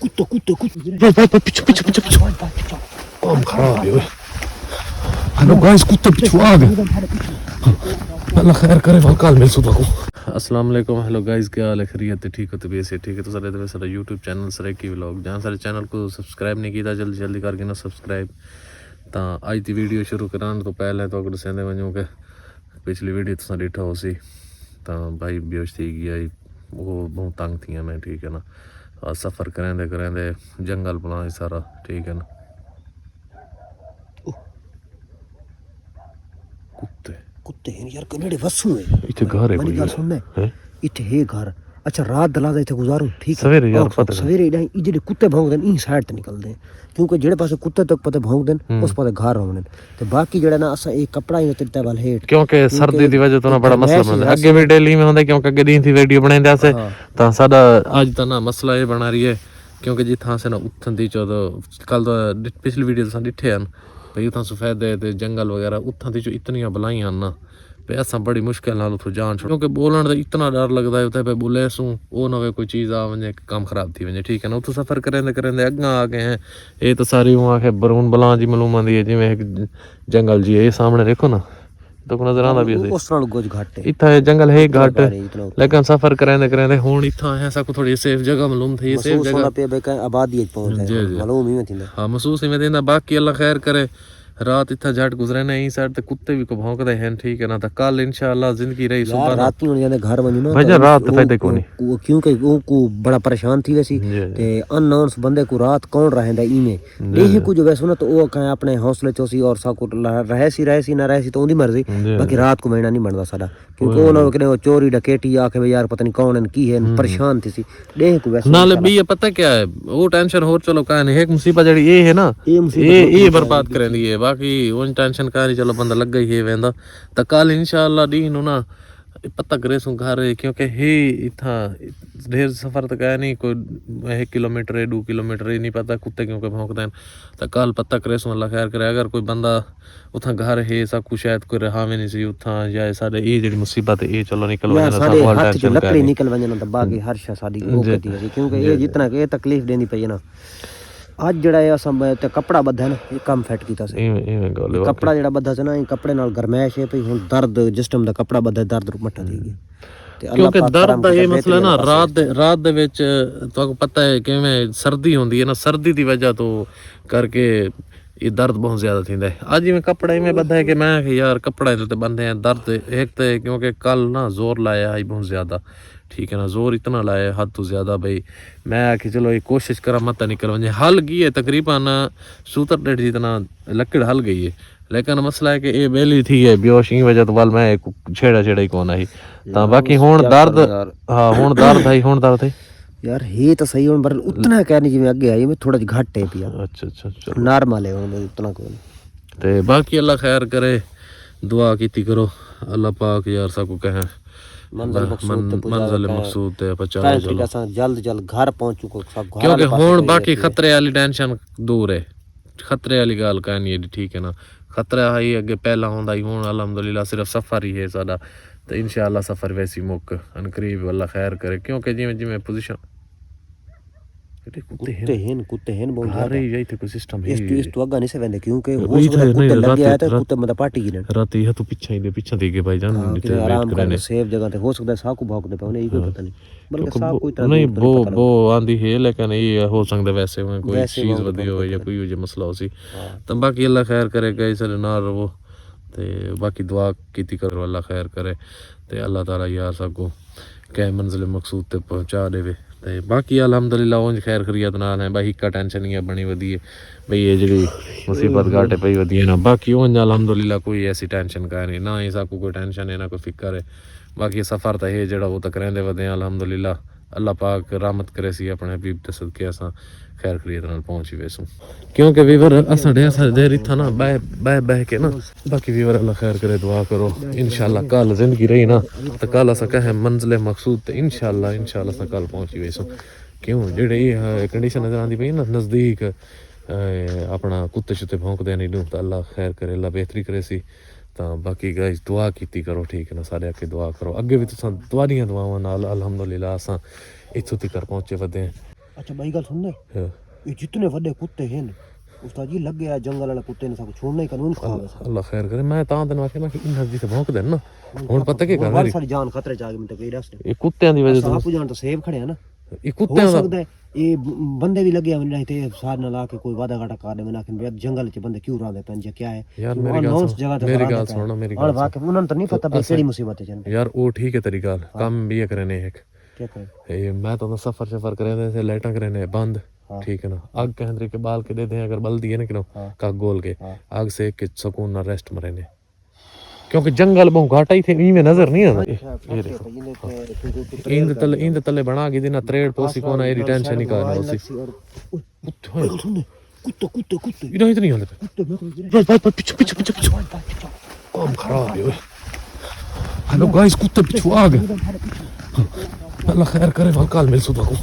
कुत्ते पीछे काम खराब है। हेलो गाइस, कुत्ते पीछे आ गए। अल्लाह खैर करे, कल मिल सुबह को। अस्सलाम वालेकुम। हेलो गाइस, क्या हाल है? खैरियत है? ठीक हो? तबीयत से ठीक है? तो सारे यूट्यूब चैनल सरैकी व्लॉग जहाँ सारे चैनल को सबसक्राइब नहीं किया जल्दी करके ना सबसक्राइब। तो अज की वीडियो शुरू कराने तो पहले तो अगर दसेंदे वजूँ कि पिछली वीडियो तुम डिठा हो सी तो भाई बेहोश थी गया, वो बहुत तंग थी मैं, ठीक है ना। सफ़र करेंदे जंगल बना सारा, ठीक है ना। कुत्ते हैं यार, कनेडे वसू है। इथे घर है, मेरी गल सुनने इथे है घर। अच्छा रात दला दे इथे गुजारो, ठीक है। सवेरे यार पता सवेरे ई जेडे कुत्ते भौंकदे ई साइड ते निकलदे, क्योंकि जेडे पासे कुत्ते तक पते भौंकदे उस पासे घर होने ते बाकी जेड़ा ना असा एक कपड़ा ही तिरता वाल हेठ, क्योंकि सर्दी दी वजह तो ना बड़ा मसला बनदा। अगे भी डेली में होंदा, क्योंकि अगे दिन थी वीडियो बनांदे आसे ता साडा आज ता ना मसला ये बना रही है, क्योंकि जिथां से ना उठन दी चोदो कल तो पिछली वीडियो तुसां डिठे हन भाई उथां सफेदे ते जंगल वगैरह उथां दी जो इतनी बलाइयां ना पे असां बड़ी मुश्किल नाल उथों जान छोड़, क्योंकि बोलण दा इतना डर लगदा है उते पे बोले सूं ओ ना वे कोई चीज़ आ वने काम खराब थी वने, ठीक है ना। उथों सफ़र करेंदे अग्गा आ गए हैं। ये तो सारी वहाँ के बरून बलां जी मालूम आंदी है, जिवें एक जंगल जी है सामने देखो ना, तो नजर आंदा भी उस नाल गोज घाट है। इतना जंगल है घाट, लेकिन सफर करेंदे हुण इतना है सा थोड़ी सेफ जगह मालूम थी। सेफ जगह पे बेका आबादी पहुंच है मालूम ही में थींदा। हां महसूस ही में देंदा। बाकी अल्लाह खैर करे, रात इतना झट गुजरे ना ई साइड ते कुत्ते भी को भौंकदे हैं, ठीक है ना। तो कल इंशाल्लाह जिंदगी रही सुबह रात ही जाने घर वनी ना भाई रात फायदे कोनी, क्योंकि वो को बड़ा परेशान थी वैसी ते अननोन्स बंदे को रात कौन रहेंदा ई में देह कुछ वैसे ना, तो वो कहे अपने हौसले चोसी और सा को रहसी ना रहसी तो उनकी मर्जी। बाकी रात को महीना नहीं बनदा साडा, क्योंकि वो ना कि चोरी डकैती आके यार पता नहीं कौन है की है, परेशान थी सी देह को वैसे नाले भी। ये पता क्या है वो टेंशन हो, चलो का नहीं एक मुसीबत जड़ी ये है ना, ये बर्बाद करेंदी है। बाकी उन टेंशन का नहीं, चलो बंदा लग गई है वेंदा तो कल इंशाल्लाह दी नु ना पता करे सु घर, क्योंकि हे इथा ढेर सफर तक है नहीं, कोई 1 किलोमीटर है 2 किलोमीटर ही नहीं पता कुत्ते क्योंकि भौंकते हैं। तो कल पता करे सु अल्लाह खैर करे, अगर कोई बंदा उथा घर है सब कुछ शायद कोई रहा में नहीं सी उथा, या साडे ये जेडी मुसीबत है ये चलो निकल वजना साडे हाथ जो लकड़ी निकल वजना तो बाकी हर शय साडी वो करदी है, क्योंकि ये जितना के तकलीफ देनी पई है ना। आज जड़ा है असम ते कपड़ा बद्धा ना ये काम फिट कीता से कपड़ा जड़ा बद्धा से ना ये कपड़े नाल गरमैश है पई हुन दर्द जिस्म दा कपड़ा बद्धा दर्द मट्टा थी गई, क्योंकि दर्द दा ये मसला ना रात दे विच तो पता है किवें सर्दी होंदी है ना, सर्दी दी वजह तो करके ये दर्द बहुत ज्यादा थींदा है। आज में कपड़ा में बंधा है कि मैं यार कपड़ा तो बंधे हैं दर्द एक तो क्योंकि कल ना जोर लाया है बहुत ज्यादा, ठीक है ना। जोर इतना लाया हद तो ज्यादा भाई, मैं आखिर चलो ये कोशिश करा मत निकल वजे हल गई है तकरीबन 70-80 जितना लकड़ हल गई है, लेकिन मसला है कि ये बेली थी है बेहोश की वजह तो वाल मैं छेड़ा ही कौन आई ता बाकी हुन दर्द। हाँ हुन दर्द है यार हे तो सही पर उतना कहनी जिवें अगे आई मैं थोड़ा घट है पिया। अच्छा नॉर्मल है उतना कोई ते बाकी अल्लाह खैर करे, दुआ कीती करो अल्लाह पाक यार सबको कहे मंजिल मकसूद ते पहुंचा चलो जल्द घर पहुंचू को सब, क्योंकि हुन बाकी खतरे वाली टेंशन दूर है, खतरे वाली गल कहनी है, ठीक है ना। खतरा ही अगे पहला होंदा ही हुन अल्हम्दुलिल्लाह सिर्फ सफर ही है साडा, तो इंशाअल्लाह सफर वैसी मुक अनकरीब अल्लाह खैर करे। क्योंकि जिवें पोजीशन कुत्ते हैं बहुत ज्यादा यही थे कोई सिस्टम है इस तो आगे नहीं से वेंदे, क्योंकि हो सकता कुत्ते लग गया तो कुत्ते मतलब पार्टी की रात ये तो पीछे दे के भाई जान आराम करने सेफ जगह पे हो सकता है साकू भौंकदे पे उन्हें कोई पता नहीं, बल्कि साफ कोई तरह नहीं वो आंदी है, लेकिन ये हो सकता वैसे में कोई चीज वधी हो या कोई जो मसला हो सी। तो बाकी अल्लाह खैर करेगा इस ना रहो ते बाकी दुआ कीती करो अल्लाह खैर करे ते अल्लाह ताला यार सबको कै मंजिल मकसूद ते पहुंचा देवे। ते बाकी अल्हम्दुलिल्लाह उंज खैर खैरियत नाल है भाई, हिक्का टेंशन ही बनी वधी है भाई ये जी मुसीबत घाटे पई वधी है ना। बाकी उंज अल्हम्दुलिल्लाह कोई ऐसी टेंशन का नहीं ना ही सबको कोई टेंशन है ना कोई फिक्र है। बाकी सफ़र तो है जड़ा वो तक रहेंदे वधे अल्हम्दुलिल्लाह, अल्लाह पाक रहमत करे सी अपने हबीब ते सदके असां खैर खैरियत नाल पहुंची वैसूं, क्योंकि वीवर असां देर इत्था ना बह के ना। बाकी वीवर अल्लाह खैर करे दुआ करो इंशाअल्लाह कल जिंदगी रही ना तो कल असां कहे मंजिल मकसूद ते इंशाअल्लाह असां कल पहुंची वैसूं। क्यों जेड़े ये कंडीशन नजर आंदी पई ना नज़दीक अपना कुत्ते शुत्ते भौंकदे नहीं तो अल्लाह खैर करे अल्लाह बेहतरी करे सी। तो बाकी गाइस दुआ कीती करो, ठीक है ना, सारे अगे दुआ करो, अगे भी तुसां दुआवां नाल अल्हम्दुलिल्लाह असां इत्थों तक पहुंचे वधे। अच्छा भाई गल सुनने ये जितने बड़े कुत्ते हैं उस्ताद जी लग गया जंगल वाले कुत्ते ने सब छोड़ना ही कानून खराब है अल्लाह खैर करे मैं तां तैनूं आखिया मैं कि इन्हां दी ते भौंकदे न हुण पता की गल है सारी जान खतरे च आ गई मैं तो कही रहा ये कुत्तियां दी वजह तो आपको जान तो सेब खड़े हैं ना ये कुत्तियां हो दा सकदा है ये बंदे भी लगे हुए नहीं थे सार ना ला के कोई वादा घाटा कर दे मैं आखिर जंगल च बंदे क्यों रहंदे पन जे क्या है यार मेरी गल सुनो मेरी और वाकई उन्हें तो नहीं पता भाई केड़ी मुसीबत है यार ओ ठीक है तेरी गल काम भी ये करने एक क्या करे ये मैं तो सफर करे से लाइटां करने बंद ठीक है ना आग कहंद्रे के बाल के दे दे अगर बल दिए ना कि का गोल के आग से के सुकून ना रेस्ट मरेने क्योंकि जंगल बहु घाटा ही थे इनमें नजर नहीं आता ये देखो इंद तले बना के देना त्रेड़ पोसी कोना एरी टेंशन नहीं करना उसी कुत्ते कुत्ते कुत्ते इधर इधर नहीं होने पे भाई पीछे काम खराब है ओए हेलो गाइस कुत्ते पीछे आ गए अल्लाह खैर करे वल काल मिल सुबह को